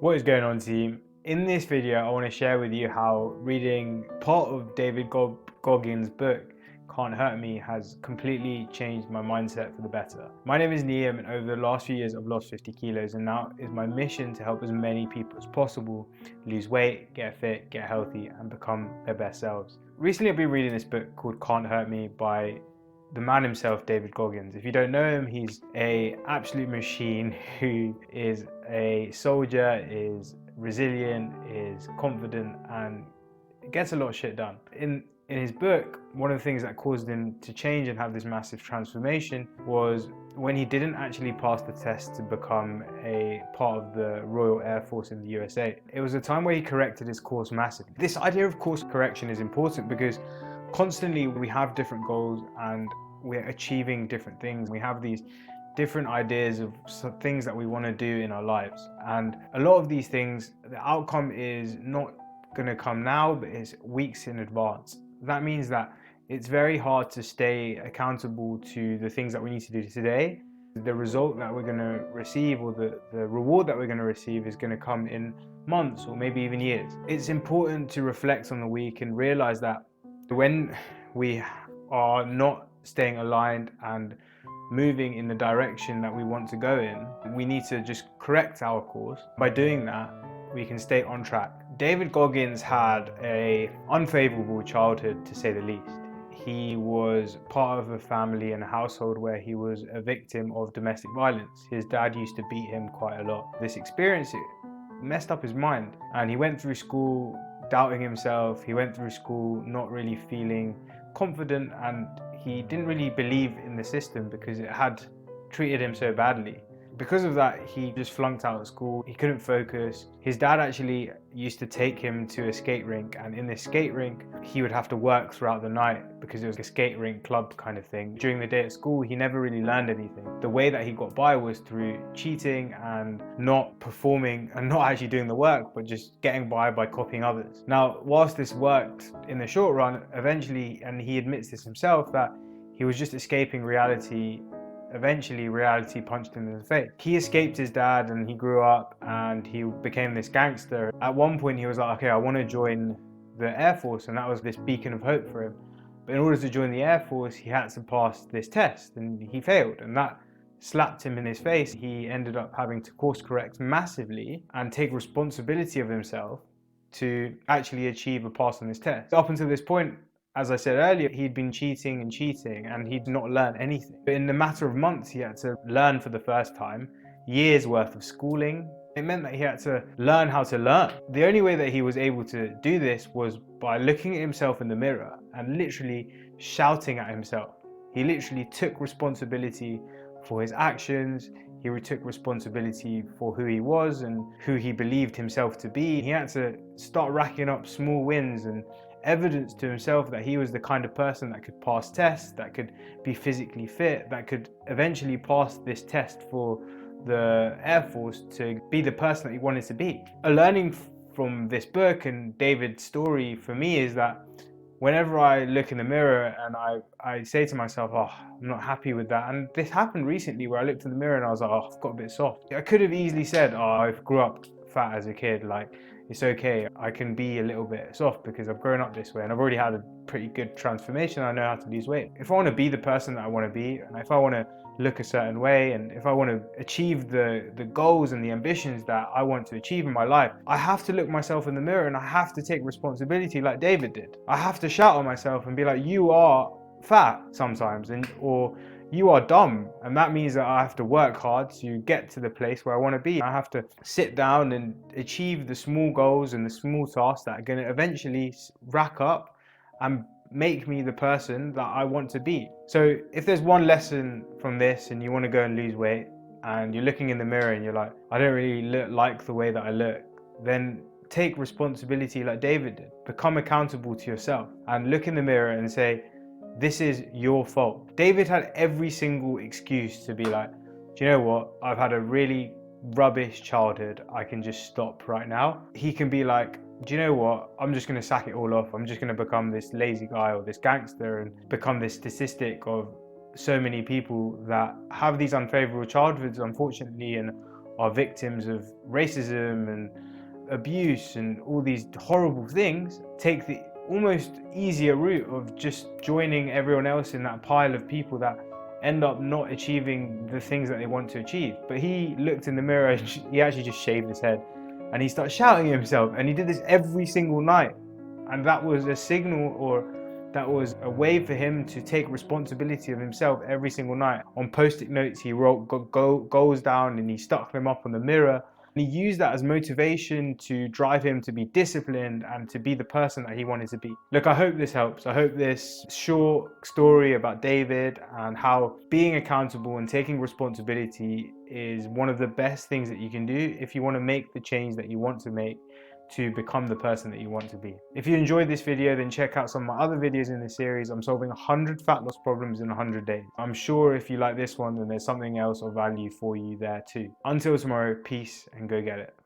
What is going on, team? In this video I want to share with you how reading part of Goggins' book Can't Hurt Me has completely changed my mindset for the better. My name is Liam, and over the last few years I've lost 50 kilos, and now is my mission to help as many people as possible lose weight, get fit, get healthy and become their best selves. Recently I've been reading this book called Can't Hurt Me by the man himself, David Goggins. If you don't know him, he's an absolute machine who is a soldier, is resilient, is confident, and gets a lot of shit done. In his book, one of the things that caused him to change and have this massive transformation was when he didn't actually pass the test to become a part of the Royal Air Force in the USA. It was a time where he corrected his course massively. This idea of course correction is important because constantly we have different goals and we're achieving different things. We have these different ideas of things that we want to do in our lives, and a lot of these things, the outcome is not going to come now, but it's weeks in advance. That means that it's very hard to stay accountable to the things that we need to do today. The result that we're going to receive, or the reward that we're going to receive, is going to come in months or maybe even years. It's important to reflect on the week and realize that when we are not staying aligned and moving in the direction that we want to go in, we need to just correct our course. By doing that, we can stay on track. David Goggins had an unfavorable childhood, to say the least. He was part of a family and a household where he was a victim of domestic violence. His dad used to beat him quite a lot. This experience, it messed up his mind, and he went through school doubting himself. He went through school not really feeling confident, and he didn't really believe in the system because it had treated him so badly. Because of that, he just flunked out of school. He couldn't focus. His dad actually used to take him to a skate rink, and in this skate rink he would have to work throughout the night because it was a skate rink club kind of thing. During the day at school he never really learned anything. The way that he got by was through cheating and not performing and not actually doing the work, but just getting by copying others. Now, whilst this worked in the short run, eventually, and he admits this himself, that he was just escaping reality. Eventually reality punched him in the face. He escaped his dad and he grew up and he became this gangster. At one point he was like, okay, I want to join the Air Force, and that was this beacon of hope for him. But in order to join the Air Force, he had to pass this test, and he failed, and that slapped him in his face. He ended up having to course correct massively and take responsibility of himself to actually achieve a pass on this test. Up until this point, as I said earlier, he'd been cheating and he'd not learned anything. But in the matter of months, he had to learn for the first time, years worth of schooling. It meant that he had to learn how to learn. The only way that he was able to do this was by looking at himself in the mirror and literally shouting at himself. He literally took responsibility for his actions. He took responsibility for who he was and who he believed himself to be. He had to start racking up small wins and evidence to himself that he was the kind of person that could pass tests, that could be physically fit, that could eventually pass this test for the Air Force to be the person that he wanted to be. A learning from this book and David's story for me is that whenever I look in the mirror and I say to myself, oh, I'm not happy with that. And this happened recently where I looked in the mirror and I was like, oh, I've got a bit soft. I could have easily said, oh, I grew up fat as a kid, like it's okay, I can be a little bit soft because I've grown up this way and I've already had a pretty good transformation. I know how to lose weight. If I want to be the person that I want to be, and if I want to look a certain way, and if I want to achieve the goals and the ambitions that I want to achieve in my life, I have to look myself in the mirror and I have to take responsibility like David did. I have to shout at myself and be like, you are fat sometimes, or you are dumb, and that means that I have to work hard to get to the place where I want to be. I have to sit down and achieve the small goals and the small tasks that are going to eventually rack up and make me the person that I want to be. So if there's one lesson from this and you want to go and lose weight and you're looking in the mirror and you're like, I don't really like the way that I look, then take responsibility like David did. Become accountable to yourself and look in the mirror and say, this is your fault. David had every single excuse to be like, do you know what? I've had a really rubbish childhood. I can just stop right now. He can be like, do you know what? I'm just going to sack it all off. I'm just going to become this lazy guy or this gangster and become this statistic of so many people that have these unfavorable childhoods, unfortunately, and are victims of racism and abuse and all these horrible things, take the almost easier route of just joining everyone else in that pile of people that end up not achieving the things that they want to achieve. But he looked in the mirror, he actually just shaved his head and he started shouting at himself, and he did this every single night. And that was a signal, or that was a way for him to take responsibility of himself every single night. On post-it notes, he wrote goals down and he stuck them up on the mirror. And he used that as motivation to drive him to be disciplined and to be the person that he wanted to be. Look, I hope this helps. I hope this short story about David and how being accountable and taking responsibility is one of the best things that you can do if you want to make the change that you want to make to become the person that you want to be. If you enjoyed this video, then check out some of my other videos in this series. I'm solving 100 fat loss problems in 100 days. I'm sure if you like this one, then there's something else of value for you there too. Until tomorrow, peace and go get it.